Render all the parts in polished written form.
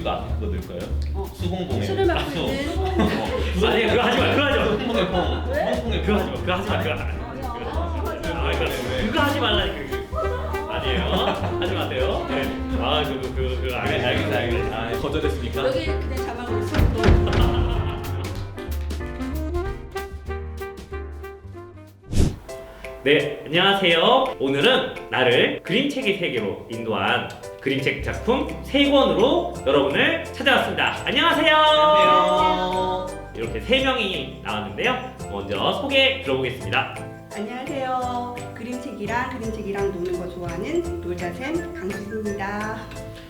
그 앞에 그거 넣을까요? 수공봉에 술을 맡고 있는 아니 그거 하지 마. 그거 하지 마. 수공봉에 뽕. 왜? 수공봉에 그거 하지 마. 그거 하지 마. 그거. 그거 하지 말라니 아니에요. 하지 마세요. 네. 알겠습니다. 아, 거절했으니까. 여기 그냥 자막으로 있어. 네, 안녕하세요. 오늘은 나를 그림책의 세계로 인도한 그림책 작품 3권으로 여러분을 찾아왔습니다. 안녕하세요. 안녕하세요. 이렇게 3명이 나왔는데요. 먼저 소개 들어보겠습니다. 안녕하세요. 그림책이랑 노는 거 좋아하는 놀자샘 강수진입니다.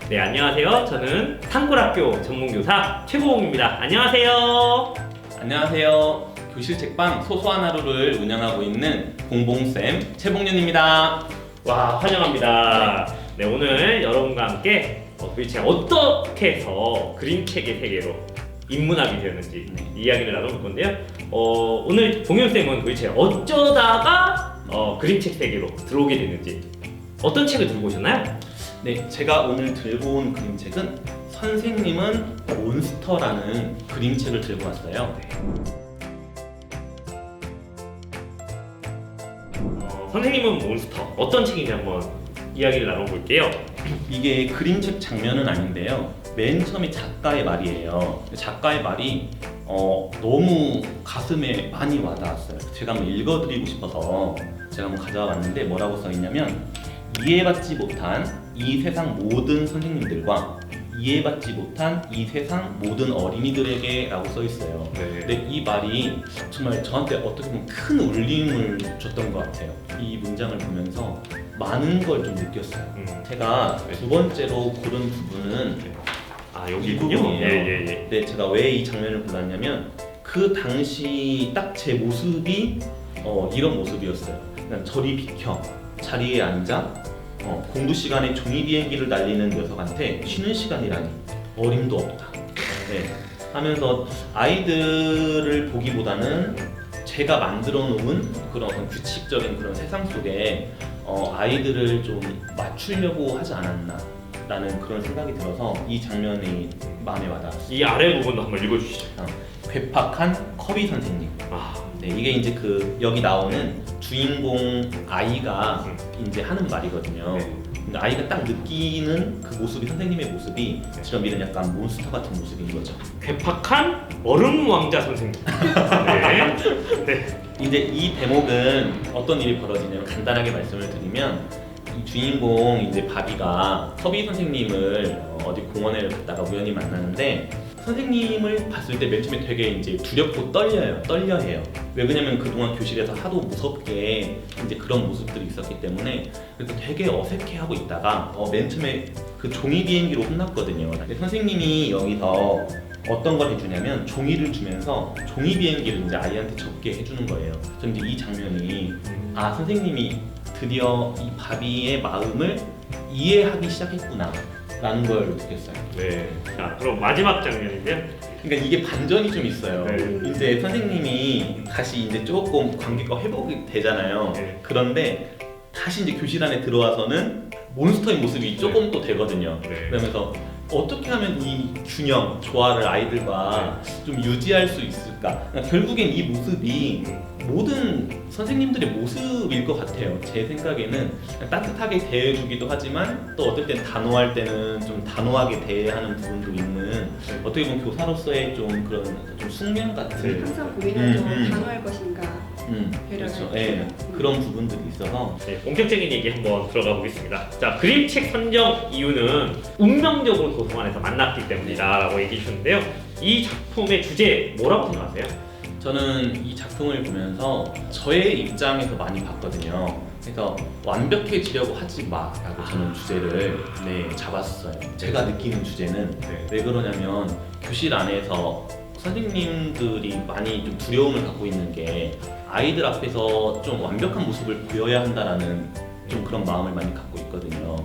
네, 안녕하세요. 저는 산골학교 전문교사 최고봉입니다. 안녕하세요. 안녕하세요. 교실 책방 소소한 하루를 운영하고 있는 봉봉쌤 최봉윤입니다. 와, 환영합니다. 네, 오늘 여러분과 함께 도대체 어떻게 해서 그림책의 세계로 입문하게 되었는지 이야기를 나눠볼 건데요. 오늘 봉윤쌤은 도대체 어쩌다가 그림책 세계로 들어오게 됐는지, 어떤 책을 들고 오셨나요? 네, 제가 오늘 들고 온 그림책은 선생님은 몬스터라는 그림책을 들고 왔어요. 선생님은 몬스터, 어떤 책인지 한번 이야기를 나눠볼게요. 이게 그림책 장면은 아닌데요. 맨 처음에 작가의 말이에요. 작가의 말이 너무 가슴에 많이 와닿았어요. 제가 한번 읽어드리고 싶어서 제가 한번 가져와 봤는데 뭐라고 써있냐면, 이해받지 못한 이 세상 모든 선생님들과 이해받지 못한 이 세상 모든 어린이들에게 라고 써있어요. 근데 이 말이 정말 저한테 어떻게 보면 큰 울림을 줬던 것 같아요. 이 문장을 보면서 많은 걸 좀 느꼈어요. 제가 두 번째로 고른 부분은 아, 이 여기군요. 부분이에요. 예. 근데 제가 왜 이 장면을 골랐냐면, 그 당시 딱 제 모습이 이런 모습이었어요. 그냥 저리 비켜, 자리에 앉아, 공부 시간에 종이 비행기를 날리는 녀석한테 쉬는 시간이라니 어림도 없다. 네. 하면서 아이들을 보기보다는 제가 만들어 놓은 그런 규칙적인 그런 세상 속에 아이들을 좀 맞추려고 하지 않았나 라는 그런 생각이 들어서 이 장면이 마음에 와닿았어요. 이 아래 부분도 한번 읽어주시죠. 괴팍한 커비 선생님. 네, 이게 이제 여기 나오는 주인공 아이가 이제 하는 말이거든요. 근데 아이가 딱 느끼는 그 모습이, 선생님의 모습이 지금 이런 약간 몬스터 같은 모습인 거죠. 괴팍한 얼음 왕자 선생님. 네. 이제 이 대목은 어떤 일이 벌어지냐면, 간단하게 말씀을 드리면, 이 주인공 이제 바비가 커비 선생님을 어디 공원에 갔다가 우연히 만나는데, 선생님을 봤을 때 맨 처음에 되게 이제 두렵고 떨려해요. 왜 그러냐면 그동안 교실에서 하도 무섭게 이제 그런 모습들이 있었기 때문에, 그래서 되게 어색해하고 있다가 맨 처음에 그 종이 비행기로 혼났거든요. 근데 선생님이 여기서 어떤 걸 해주냐면 종이를 주면서 종이 비행기를 이제 아이한테 적게 해주는 거예요. 저는 이제 이 장면이 선생님이 드디어 이 바비의 마음을 이해하기 시작했구나 라는 걸 느꼈어요. 네. 자, 그럼 마지막 장면인데요. 그러니까 이게 반전이 좀 있어요. 네. 이제 선생님이 다시 이제 조금 관계가 회복이 되잖아요. 네. 그런데 다시 이제 교실 안에 들어와서는 몬스터의 모습이 조금 또 되거든요. 네. 그러면서 어떻게 하면 이 균형, 조화를 아이들과 좀 유지할 수 있을까? 그러니까 결국엔 이 모습이 모든 선생님들의 모습일 것 같아요. 제 생각에는 따뜻하게 대해주기도 하지만 또 어떨 땐 단호할 때는 좀 단호하게 대해야 하는 부분도 있는, 어떻게 보면 교사로서의 좀 그런 좀 숙명 같은 항상 고민하죠. 단호할 것인가, 그렇죠. 네, 그런 부분들이 있어서 네, 본격적인 얘기 한번 들어가 보겠습니다. 자, 그림책 선정 이유는 운명적으로 도서관에서 만났기 때문이다라고 얘기해 주셨는데요. 이 작품의 주제 뭐라고 생각하세요? 저는 이 작품을 보면서 저의 입장에서 많이 봤거든요. 그래서 완벽해지려고 하지 마라고 저는 주제를 잡았어요. 제가 느끼는 주제는 왜 그러냐면, 교실 안에서 선생님들이 많이 좀 두려움을 갖고 있는 게, 아이들 앞에서 좀 완벽한 모습을 보여야 한다라는 좀 그런 마음을 많이 갖고 있거든요.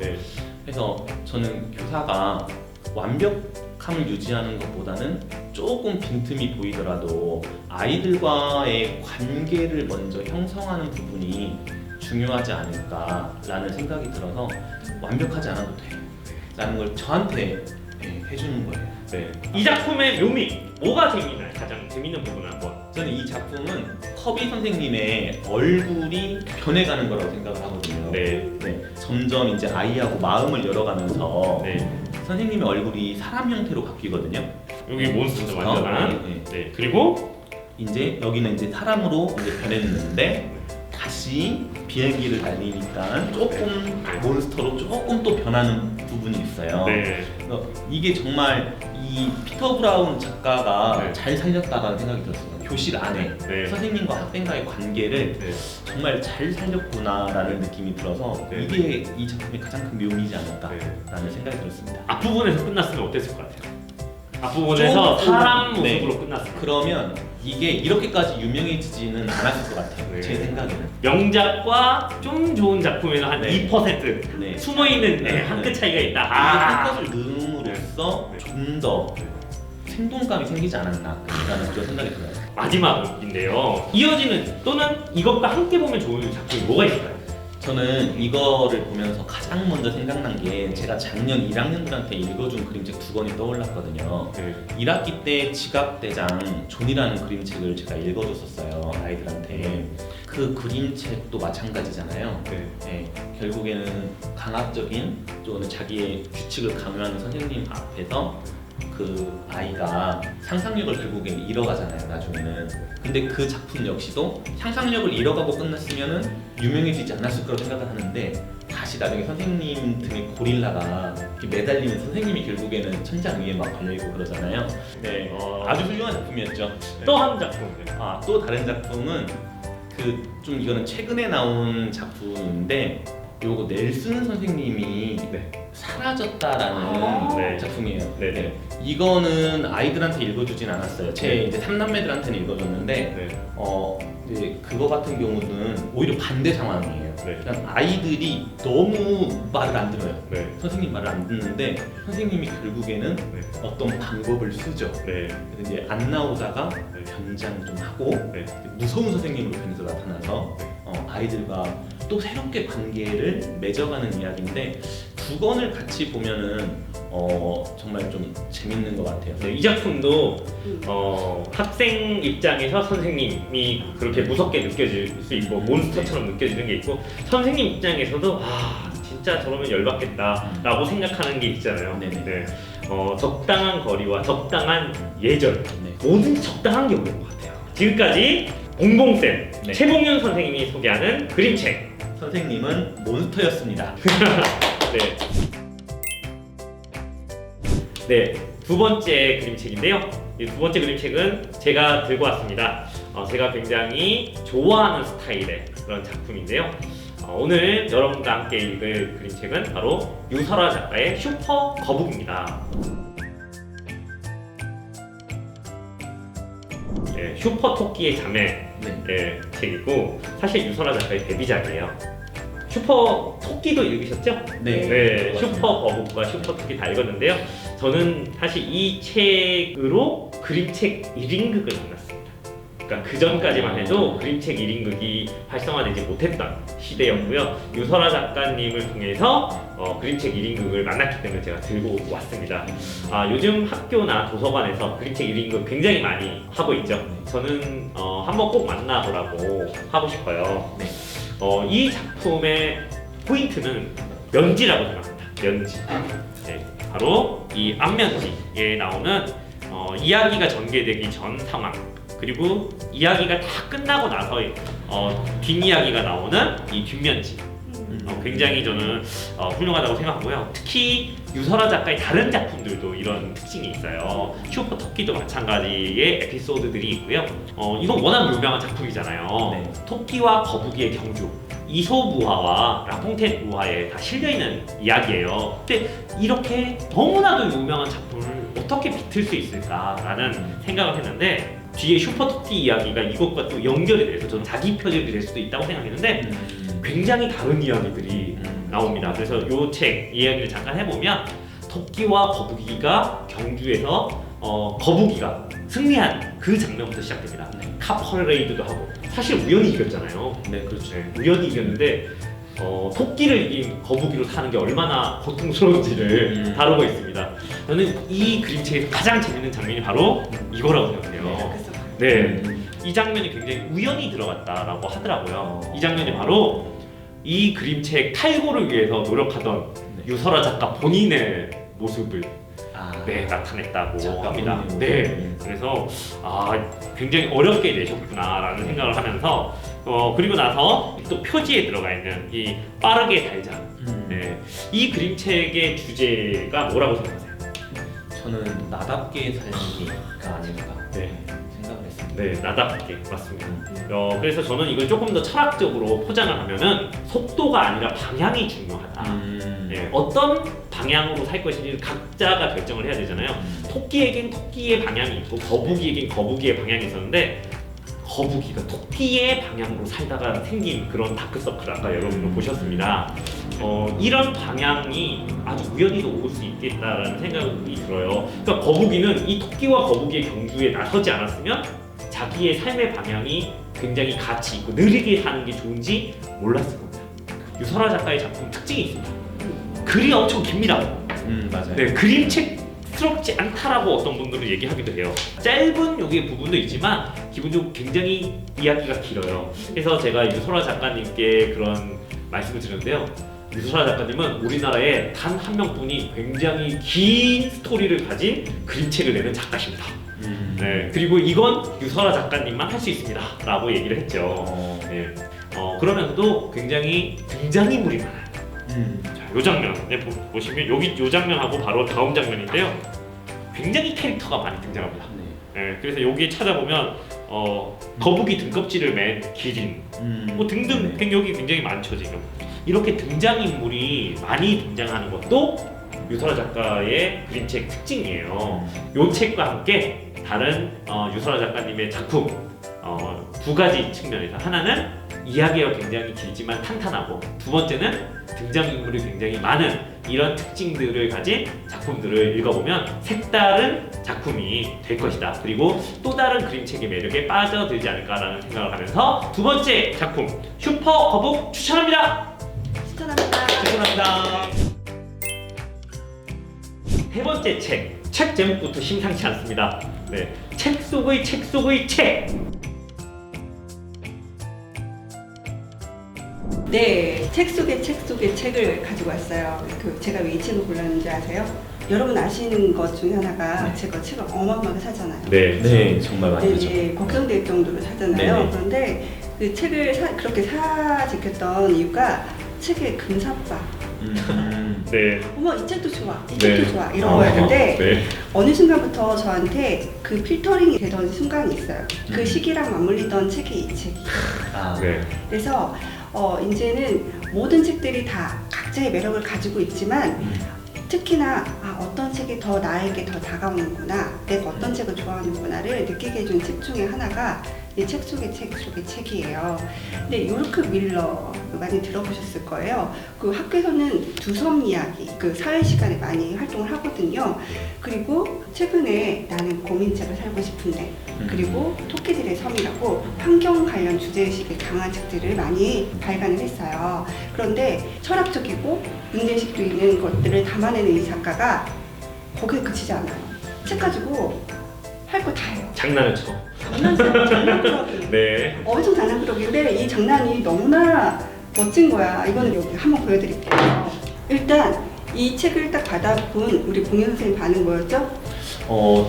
그래서 저는 교사가 완벽함을 유지하는 것보다는 조금 빈틈이 보이더라도 아이들과의 관계를 먼저 형성하는 부분이 중요하지 않을까라는 생각이 들어서, 완벽하지 않아도 돼 라는 걸 저한테 해주는 거예요. 네. 이 작품의 묘미 뭐가 재미나요? 가장 재밌는 부분을 한번. 저는 이 작품은 커비 선생님의 얼굴이 변해가는 거라고 생각을 하거든요. 네. 점점 이제 아이하고 마음을 열어가면서 네. 선생님의 얼굴이 사람 형태로 바뀌거든요. 여기 몬스터 완전한. 네. 네. 그리고 이제 여기는 이제 사람으로 이제 변했는데 다시 비행기를 달리니까 조금 몬스터로 조금 또 변하는 부분이 있어요. 네. 그래서 이게 정말 이 피터 브라운 작가가 네. 잘 살렸다라는 생각이 들었어요. 교실 안에 네. 선생님과 학생과의 관계를 네. 정말 잘 살렸구나라는 느낌이 들어서 네. 이게 이 작품의 가장 큰 묘미지 네. 않을까라는 생각이 들었습니다. 앞부분에서 끝났으면 어땠을 것 같아요? 앞부분에서 조금, 사람 네. 모습으로 끝났어요. 그러면 이게 이렇게까지 유명해지지는 않았을 것 같아요. 네. 제 생각에는. 명작과 좀 좋은 작품에는 한 네. 2% 네. 숨어있는 네. 한 끗 차이가 있다. 이게 한 것을 넣음으로써 네. 좀 더 생동감이 생기지 않았나라는 그런 생각이 들어요. 마지막인데요. 이어지는 또는 이것과 함께 보면 좋은 작품이 뭐가 있을까요? 저는 이거를 보면서 가장 먼저 생각난 게 제가 작년 1학년들한테 읽어준 그림책 2권이 떠올랐거든요. 네. 1학기 때 지각대장 존이라는 그림책을 제가 읽어줬었어요, 아이들한테. 그 그림책도 마찬가지잖아요. 네. 네, 결국에는 강압적인 또는 자기의 규칙을 강요하는 선생님 앞에서 그 아이가 상상력을 결국엔 잃어가잖아요, 나중에는. 근데 그 작품 역시도 상상력을 잃어가고 끝났으면은 유명해지지 않았을 거라고 생각을 하는데 다시 나중에 선생님 등에 고릴라가 이렇게 매달리면 선생님이 결국에는 천장 위에 막 걸려있고 그러잖아요. 네, 아주 훌륭한 작품이었죠. 네. 또 한 작품인데. 또 다른 작품은 그 좀 이거는 최근에 나온 작품인데 요거 넬슨 선생님이 사라졌다라는 네. 작품이에요. 네네. 이거는 아이들한테 읽어주진 않았어요. 제 이제 3남매들한테는 읽어줬는데 네. 이제 그거 같은 경우는 오히려 반대 상황이에요. 네. 그냥 아이들이 너무 말을 안 들어요. 네. 선생님 말을 안 듣는데 선생님이 결국에는 네. 어떤 방법을 쓰죠. 네. 근데 이제 안 나오다가 네. 변장 좀 하고 네. 무서운 선생님으로 변해서 나타나서 아이들과 또 새롭게 관계를 맺어가는 이야기인데 2권을 같이 보면은 정말 좀 재밌는 것 같아요. 네, 이 작품도 학생 입장에서 선생님이 그렇게 무섭게 느껴질 수 있고 몬스터처럼 느껴지는 게 있고 선생님 입장에서도 진짜 저러면 열받겠다라고 생각하는 게 있잖아요. 네네. 네. 적당한 거리와 적당한 예절 네. 뭐든지 적당한 게 없는 것 같아요. 지금까지 봉봉쌤 네. 최봉윤 선생님이 소개하는 그림책 선생님은 몬스터였습니다. 네. 네, 두 번째 그림책인데요. 이 두 번째 그림책은 제가 들고 왔습니다. 제가 굉장히 좋아하는 스타일의 그런 작품인데요. 오늘 여러분과 함께 읽을 그림책은 바로 유설아 작가의 슈퍼 거북입니다. 네, 슈퍼 토끼의 자매 네. 책이고 사실 유설아 작가의 데뷔작이에요. 슈퍼 토끼도 읽으셨죠? 네. 슈퍼 거북과 슈퍼 토끼 다 읽었는데요. 저는 사실 이 책으로 그림책 1인극을 만났습니다. 그러니까 그 전까지만 해도 그림책 1인극이 활성화되지 못했던 시대였고요. 유설아 작가님을 통해서 그림책 1인극을 만났기 때문에 제가 들고 왔습니다. 요즘 학교나 도서관에서 그림책 1인극 굉장히 많이 하고 있죠. 저는 한번 꼭 만나보라고 하고 싶어요. 네. 이 작품의 포인트는 면지라고 생각합니다. 면지. 네, 바로 이 앞면지에 나오는 이야기가 전개되기 전 상황 그리고 이야기가 다 끝나고 나서 뒷이야기가 나오는 이 뒷면지. 굉장히 저는 훌륭하다고 생각하고요. 특히 유설아 작가의 다른 작품들도 이런 특징이 있어요. 슈퍼 토끼도 마찬가지의 에피소드들이 있고요. 이건 워낙 유명한 작품이잖아요. 네. 토끼와 거북이의 경주. 이솝우화와 라퐁텐 우화에 다 실려있는 이야기예요. 근데 이렇게 너무나도 유명한 작품을 어떻게 비틀 수 있을까라는 생각을 했는데 뒤에 슈퍼토끼 이야기가 이것과 또 연결이 돼서 저는 자기 표절이 될 수도 있다고 생각했는데 굉장히 다른 이야기들이 나옵니다. 그래서 이 책 이야기를 잠깐 해보면 토끼와 거북이가 경주에서 거북이가 승리한 그 장면부터 시작됩니다. 카 퍼레이드도 하고 사실 우연히 이겼잖아요. 네, 그렇죠. 우연히 이겼는데 토끼를 이긴 거북이로 사는 게 얼마나 고통스러운지를 다루고 있습니다. 저는 이 그림책에서 가장 재밌는 장면이 바로 이거라고 생각해요. 네, 이 장면이 굉장히 우연히 들어갔다라고 하더라고요. 이 장면이 바로 이 그림책 탈고를 위해서 노력하던 유설아 작가 본인의 모습을 나타냈다고 합니다. 본인의 네, 그래서 굉장히 어렵게 내셨구나라는 생각을 하면서 그리고 나서 또 표지에 들어가 있는 이 빠르게 달자. 네, 이 그림책의 주제가 뭐라고 생각하세요? 저는 나답게 살기가 아닌가 생각을 했습니다. 네, 나답게 맞습니다. 그래서 저는 이걸 조금 더 철학적으로 포장을 하면은 속도가 아니라 방향이 중요하다. 네, 어떤 방향으로 살 것인지 각자가 결정을 해야 되잖아요. 토끼에겐 토끼의 방향이 있고 거북이에겐 거북이의 방향이 있었는데 거북이가 토끼의 방향으로 살다가 생긴 그런 다크서클 아까 여러분도 보셨습니다. 이런 방향이 아주 우연히도 올 수 있겠다라는 생각이 들어요. 그러니까 거북이는 이 토끼와 거북이의 경주에 나서지 않았으면 자기의 삶의 방향이 굉장히 가치 있고 느리게 사는 게 좋은지 몰랐을 겁니다. 유설아 작가의 작품 특징이 있습니다. 글이 엄청 깁니다. 맞아요. 네, 그림책스럽지 않다라고 어떤 분들은 얘기하기도 해요. 짧은 여기 부분도 있지만 기본적으로 굉장히 이야기가 길어요. 그래서 제가 유설아 작가님께 그런 말씀을 드렸는데요. 유설아 작가님은 우리나라에 단 한 명뿐이 굉장히 긴 스토리를 가진 그림책을 내는 작가십니다. 네, 그리고 이건 유설아 작가님만 할 수 있습니다 라고 얘기를 했죠. 네, 그러면서도 굉장히 등장인물이 많아요. 자, 요 장면 보시면 여기 요 장면하고 바로 다음 장면인데요. 굉장히 캐릭터가 많이 등장합니다. 네, 그래서 여기 찾아보면 거북이 등껍질을 맨 기린 뭐 등등 여기 굉장히 많죠. 지금 이렇게 등장인물이 많이 등장하는 것도 유설아 작가의 그림책 특징이에요. 이 책과 함께 다른 유설아 작가님의 작품 두 가지 측면에서 하나는 이야기가 굉장히 길지만 탄탄하고 두 번째는 등장인물이 굉장히 많은 이런 특징들을 가진 작품들을 읽어보면 색다른 작품이 될 것이다. 그리고 또 다른 그림책의 매력에 빠져들지 않을까라는 생각을 하면서 두 번째 작품 슈퍼 거북 추천합니다. 축하합니다. 세 번째 책 제목부터 심상치 않습니다. 네, 책 속의 책 속의 책. 네, 책 속의 책을 가지고 왔어요. 제가 왜 이 책을 골랐는지 아세요? 여러분 아시는 것 중에 하나가 제가 책을 어마어마하게 사잖아요. 네, 정말 많이 그렇죠. 네, 걱정될 정도로 사잖아요. 네네. 그런데 그 책을 그렇게 지켰던 이유가 책의 금사빠. 네. 어머 이 책도 좋아, 이 네. 책도 좋아 이런 거였는데 네. 어느 순간부터 저한테 그 필터링이 되던 순간이 있어요. 그 시기랑 맞물리던 책이 이 책이에요. 네. 그래서 이제는 모든 책들이 다 각자의 매력을 가지고 있지만 특히나 어떤 책이 더 나에게 더 다가오는구나, 내가 어떤 책을 좋아하는구나를 느끼게 해준 책 중에 하나가 이 책 속의 책이에요. 근데 요르크 밀러 많이 들어보셨을 거예요. 그 학교에서는 두섬 이야기, 그 사회 시간에 많이 활동을 하거든요. 그리고 최근에 나는 고민책을 살고 싶은데, 그리고 토끼들의 섬이라고 환경 관련 주제의식이 강한 책들을 많이 발간을 했어요. 그런데 철학적이고 문제의식도 있는 것들을 담아내는 이 작가가 거기에 그치지 않아요. 책 가지고 할 거 다 해요. 장난을 쳐. 장난꾸러기. 네. 엄청 장난꾸러기인데 이 장난이 너무나 멋진 거야. 이거는 여기 한번 보여드릴게요. 일단 이 책을 딱 받아본 우리 봉현 선생님 반응 뭐였죠?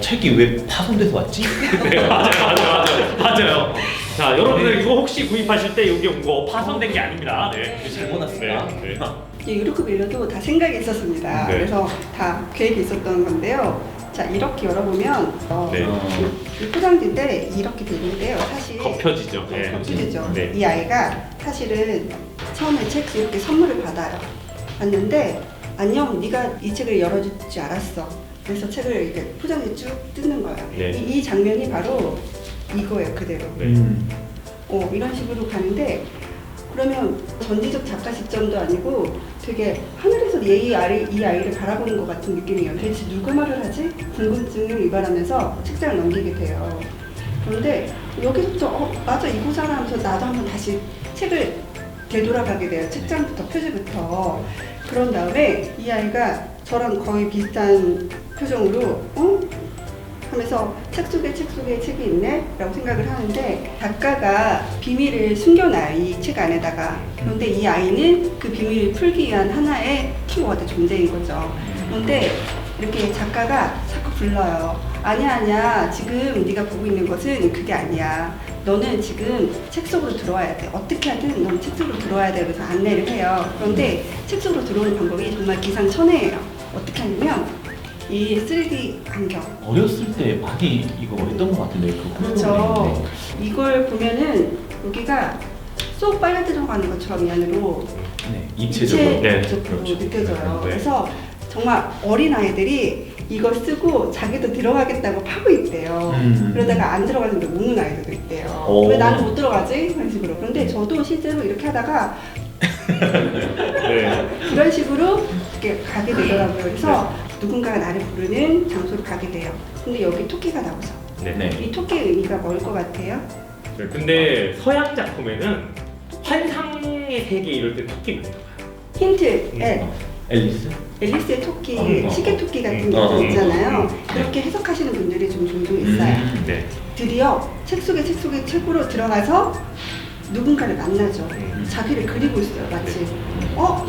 책이 왜 파손돼서 왔지? 네, 맞아요. 자, 여러분들 이거 혹시 구입하실 때 여기 온 거 파손된 게 아닙니다. 네. 잘못 왔습니다. 네. 이 유르크 밀러도 다 생각이 있었습니다. 네. 그래서 다 계획이 있었던 건데요. 자, 이렇게 열어보면 네. 이 포장지인데 이렇게 돼 있는데요. 사실 덮여지죠. 네. 덮여지죠. 네. 이 아이가 사실은 처음에 책 이렇게 선물을 받아요. 받는데 안녕, 네가 이 책을 열어줄 줄 알았어. 그래서 책을 이렇게 포장지 쭉 뜯는 거예요. 네. 이 장면이 바로 이거예요, 그대로. 네. 이런 식으로 가는데 그러면 전지적 작가 시점도 아니고 되게 하늘에서 이 아이를 바라보는 것 같은 느낌이에요. 대체 누구 말을 하지? 궁금증을 유발하면서 책장을 넘기게 돼요. 그런데 여기서부터 맞아 이거잖아 하면서 나도 한번 다시 책을 되돌아가게 돼요. 책장부터 표지부터. 그런 다음에 이 아이가 저랑 거의 비슷한 표정으로 하면서 책 속에 책이 있네? 라고 생각을 하는데 작가가 비밀을 숨겨놔요. 이 책 안에다가. 그런데 이 아이는 그 비밀을 풀기 위한 하나의 키워드 존재인 거죠. 그런데 이렇게 작가가 자꾸 불러요. 아니야 지금 네가 보고 있는 것은 그게 아니야. 너는 지금 책 속으로 들어와야 돼. 어떻게 하든 넌 책 속으로 들어와야 돼. 그래서 안내를 해요. 그런데 책 속으로 들어오는 방법이 정말 기상천외예요. 어떻게 하냐면 이 3D 안경. 어렸을 때 많이 이거 했던 것 같은데 그렇죠. 이걸 보면은 여기가 쏙 빨려 들어가는 것처럼 이 안으로 네, 입체적으로. 입체적으로 그렇죠. 느껴져요. 네. 그래서 정말 어린 아이들이 이걸 쓰고 자기도 들어가겠다고 파고 있대요. 그러다가 안 들어가는데 우는 아이들도 있대요. 오. 왜 나는 못 들어가지? 그런 식으로. 그런데 저도 실제로 이렇게 하다가 네. 이런 식으로 이렇게 가게 되더라고요. 그래서 누군가가 나를 부르는 장소로 가게 돼요. 근데 여기 토끼가 나오죠. 네. 이 토끼의 의미가 뭘 것 같아요? 네, 근데 서양 작품에는 환상의 세계 이럴 때 토끼 많이 나와요. 힌트, 앨리스? 앨리스의 토끼, 시계 토끼 같은 게 좀 있잖아요. 그렇게 해석하시는 분들이 좀 종종 있어요. 네. 드디어 책 속에 책으로 들어가서 누군가를 만나죠. 자기를 그리고 있어요, 마치.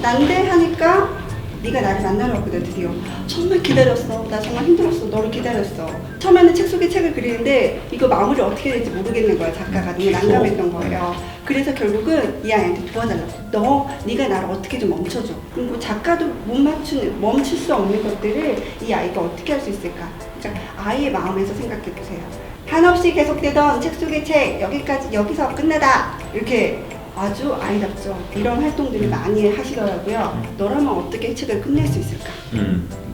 난데 하니까 네가 나를 만나러 왔거든, 드디어. 정말 기다렸어. 나 정말 힘들었어. 너를 기다렸어. 처음에는 책 속에 책을 그리는데 이거 마무리 어떻게 될지 모르겠는 거야, 작가가. 너무 난감했던 거예요. 그래서 결국은 이 아이한테 도와달라고. 네가 나를 어떻게 좀 멈춰줘. 그리고 작가도 멈출 수 없는 것들을 이 아이가 어떻게 할 수 있을까. 그러니까 아이의 마음에서 생각해 보세요. 한없이 계속되던 책 속의 책, 여기서 끝내다. 이렇게 아주 아이답죠. 이런 활동들을 많이 하시더라고요. 너라면 어떻게 책을 끝낼 수 있을까?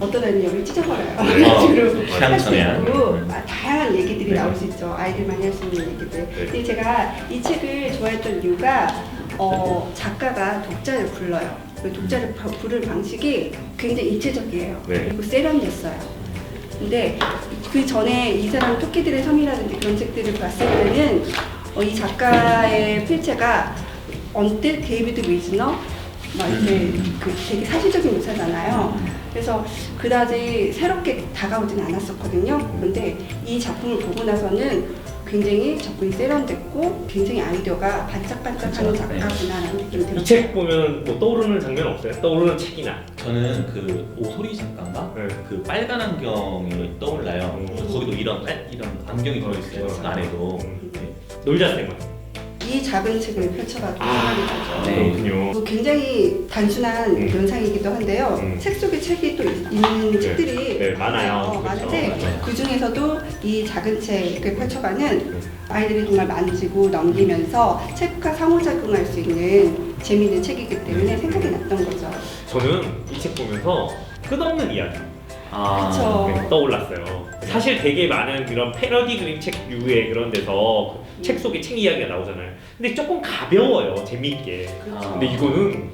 어떤 애는 여기 찢어버려요. 주로 희망천외한. 다양한 얘기들이 나올 수 있죠. 아이들만이 할 수 있는 얘기들. 근데 제가 이 책을 좋아했던 이유가 작가가 독자를 불러요. 그 독자를 부르는 방식이 굉장히 입체적이에요. 네. 그리고 세련됐어요. 근데 그 전에 이 사람 토끼들의 섬이라든지 그런 책들을 봤을 때는 이 작가의 필체가 언뜻 데이비드 위즈너 이제 그 되게 사실적인 묘사잖아요. 그래서 그다지 새롭게 다가오진 않았었거든요. 그런데 이 작품을 보고 나서는 굉장히 작품이 세련됐고 굉장히 아이디어가 반짝반짝하는 작가구나라는 느낌이 들었어요. 이 책 보면 뭐 떠오르는 장면 없어요? 떠오르는 책이나? 저는 그 오소리 작가인가? 네. 그 빨간 안경이 떠올라요. 거기도 이런 안경이 들어있어요. 그 안에도. 네. 놀자쌤은? 이 작은 책을 펼쳐봐도 생각이 나죠. 네. 그렇군요. 굉장히 단순한 연상이기도 한데요. 책 속에 책이 또 있는 책들이 네, 많아요. 많은데 그렇죠. 그 중에서도 이 작은 책을 펼쳐가는 아이들이 정말 만지고 넘기면서 책과 상호작용할 수 있는 재미있는 책이기 때문에 생각이 났던 거죠. 저는 이 책 보면서 끝없는 이야기 그쵸. 네, 떠올랐어요. 사실 되게 많은 이런 패러디 그림책류의 그런 데서 책 속에 책 이야기가 나오잖아요. 근데 조금 가벼워요, 재미있게. 그렇죠. 근데 이거는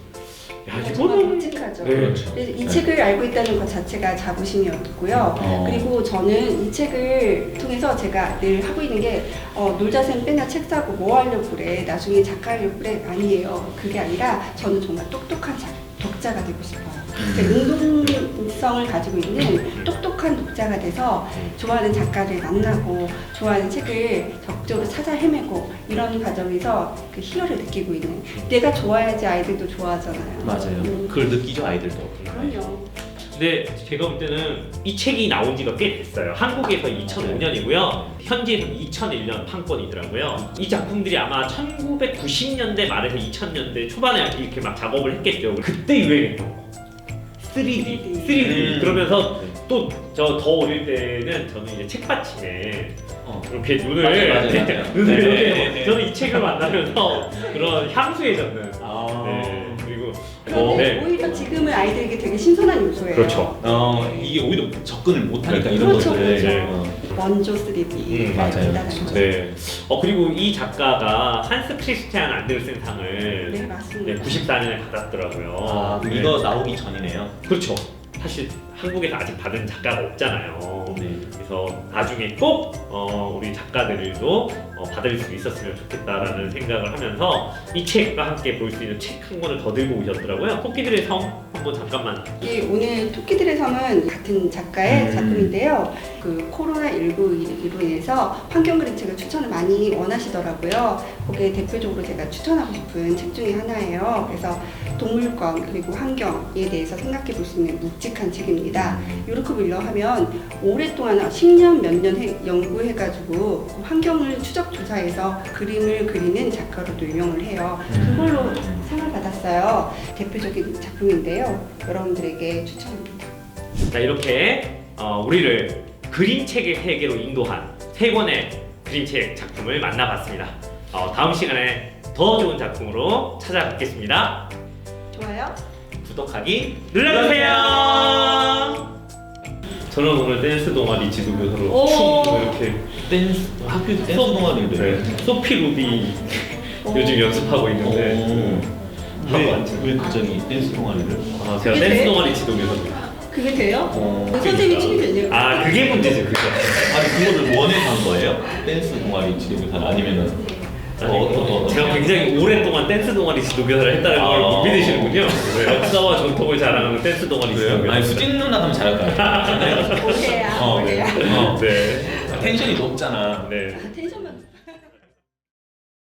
정말 이거는 끔찍하죠. 네. 그렇죠. 그래서 이 책을 알고 있다는 것 자체가 자부심이었고요. 그리고 저는 이 책을 통해서 제가 늘 하고 있는 게 놀자쌤 빼나 책 사고 뭐 하려고 그래. 나중에 작가 하려고 그래. 아니에요. 그게 아니라 저는 정말 똑똑한 독자가 되고 싶어요. 능동성을 가지고 있는 똑똑한 독자가 돼서 좋아하는 작가를 만나고 좋아하는 책을 적극적으로 찾아 헤매고 이런 과정에서 그 희열을 느끼고 있는 내가 좋아야지 아이들도 좋아하잖아요. 맞아요. 그걸 느끼죠, 아이들도. 그럼요. 근데 제가 볼 때는 이 책이 나온 지가 꽤 됐어요. 한국에서 2005년이고요. 현지에서는 2001년 판권이더라고요. 이 작품들이 아마 1990년대 말에서 2000년대 초반에 이렇게 막 작업을 했겠죠. 그때 유행했던 거. 3D. 그러면서 또 저 더 어릴 때는 저는 이제 책받침에 이렇게 눈을 맞아요. 눈을 이렇게 네. 저는 이 책을 만나면서 그런 향수에 젖는 네. 그리고 그런데 네. 오히려 지금은 아이들에게 되게 신선한 요소예요. 그렇죠. 이게 오히려 접근을 못하니까 네. 이런 그렇죠, 것들. 그렇죠. 원조 3D. 맞아요. 진짜. 네. 그리고 이 작가가 한스 크리스티안 안데르센상을 네, 맞습니다. 94년에 받았더라고요. 그럼 네. 이거 나오기 전이네요. 그렇죠. 사실 한국에서 아직 받은 작가가 없잖아요. 네. 그래서 나중에 꼭 우리 작가들도 받을 수 있었으면 좋겠다라는 생각을 하면서 이 책과 함께 볼 수 있는 책 한 권을 더 들고 오셨더라고요. 토끼들의 섬 한번 잠깐만. 이 오늘 토끼들의 섬은 같은 작가의 작품인데요. 그 코로나19로 인해서 환경 그림책을 추천을 많이 원하시더라고요. 거기에 대표적으로 제가 추천하고 싶은 책 중에 하나예요. 그래서 동물권 그리고 환경에 대해서 생각해 볼 수 있는 묵직한 책입니다. 요르크 밀러 하면 오랫동안 10년 몇 년 연구해가지고 그 환경을 추적 조사해서 그림을 그리는 작가로도 유명을 해요. 그걸로 상을 받았어요. 대표적인 작품인데요. 여러분들에게 추천합니다. 자, 이렇게 우리를 그림책의 세계로 인도한 세 권의 그림책 작품을 만나봤습니다. 다음 시간에 더 좋은 작품으로 찾아뵙겠습니다. 좋아요? 구독하기 눌러주세요. 저는 오늘 댄스 동아리 지도교사로 오. 춤 이렇게 댄스 학교 댄스 동아리인데 소피 루비 요즘 연습하고 있는데 하고 앉아. 왜 갑자기 댄스 동아리를? 아, 제가 그게 댄스 돼? 동아리 지도교사입니다. 그게 돼요? 어, 선생님이 춤이 되네요. 아, 그게 문제죠, 그죠? 아니 그거를 원해서 한 거예요? 댄스 동아리 지도교사 아니면은 제가 굉장히 오랫동안 댄스 동아리 지도교사를 했다는 걸 못 믿으시는군요. 역사와 전통을 자랑하는 댄스 동아리 지도교사. 아니 수진 누나 하면 잘할 것 같아. 오해야, 어, 오해야. 네. 텐션이 높잖아. 네. 텐션